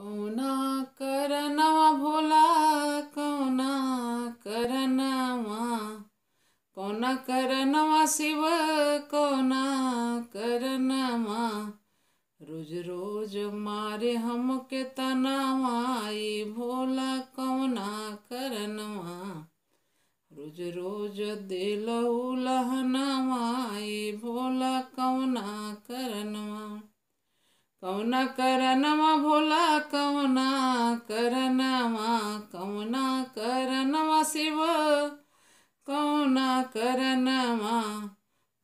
कौना करनवा भोला कौना करनवा कौना करनवा शिव कौना करनवा रोज रोज मारे हमके तनावा ई भोला कौना करनवा रोज रोज दिलऊ लहनवा ई भोला कौना करनवा कौना करनवा भोला कौना करनवा कौना करनवा शिव कौना करनवा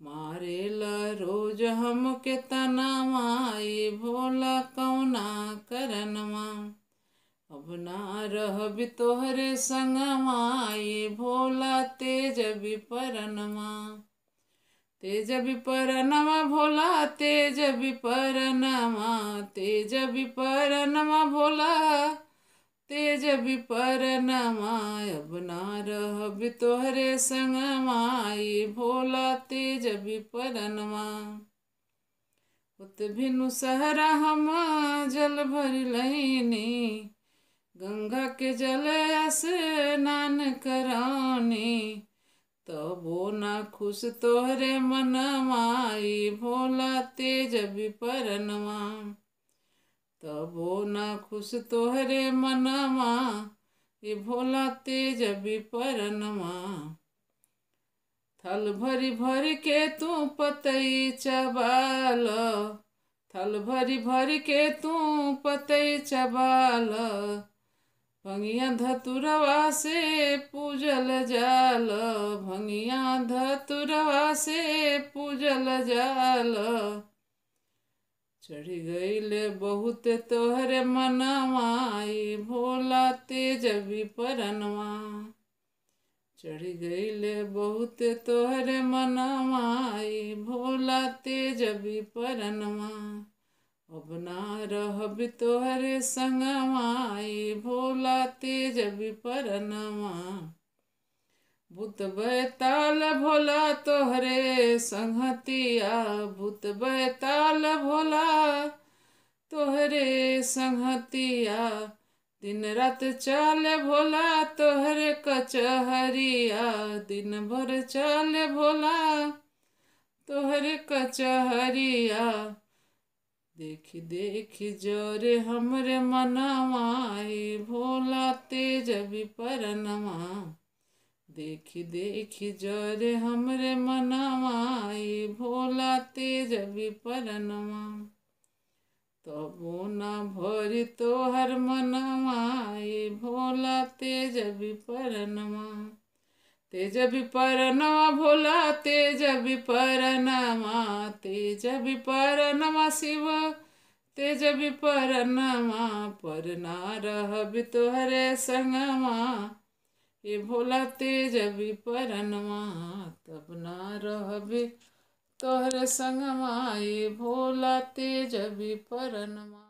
मारेला रोज हमके तनावा ई भोला कौना करनवा अब ना रहबि तोहरे संगवा ई भोला तेज विपरनवा तेज विपरनवा भोला तेज विपरनवा तेज विपरनवा भोला तेज विपरनवा अब ना रहबि तोहरे संगवा ई भोला तेज विपरनवा उत भिनु सहरा हम जल भरि लैनी गंगा के जल स्नान करानी तबो ना खुश तोहरे मनवा ई भोला तेज विपरनवा तबो ना खुश तोहरे मनवा ई भोला तेज विपरनवा थल भरी भरी के तू पतई चबाल थल भरी भरी के तू पतई चबाल भंगिया धतुरवा से पूजल जाल भंगिया धतुरवा से पूजल जाल चढ़ी गईले बहुत तोहरे मनवा ई भोला तेज विपरनवा चढ़ी गईले बहुत तोहरे मनवा ई भोला तेज विपरनवा अब ना रहबि तोहरे संगवा ई भोला तेज विपरनवा भूत बैताल भोला तोहरे संगतिया भूत बैताल भोला तोहरे संगतिया दिन रात चाले भोला तोहरे कचहरिया दिन भर चाले भोला तोहरे कचहरिया देखी देखी जोरे हमरे मनवा ई भोला तेज विपरनवा देखी देखी जोरे हमरे मनवा ई भोला तेज विपरनवा तबो ना भरी तोहर मनवा ई भोला तेज विपरनवा तेज विपरनवा भोला तेज विपरनवा तेज विपरनवा शिव तेज विपरनवा पर ना रहबि तोहरे संगवा ये भोला तेज विपरनवा तब ना रहबि तोहरे संगवा ये भोला तेज विपरनवा।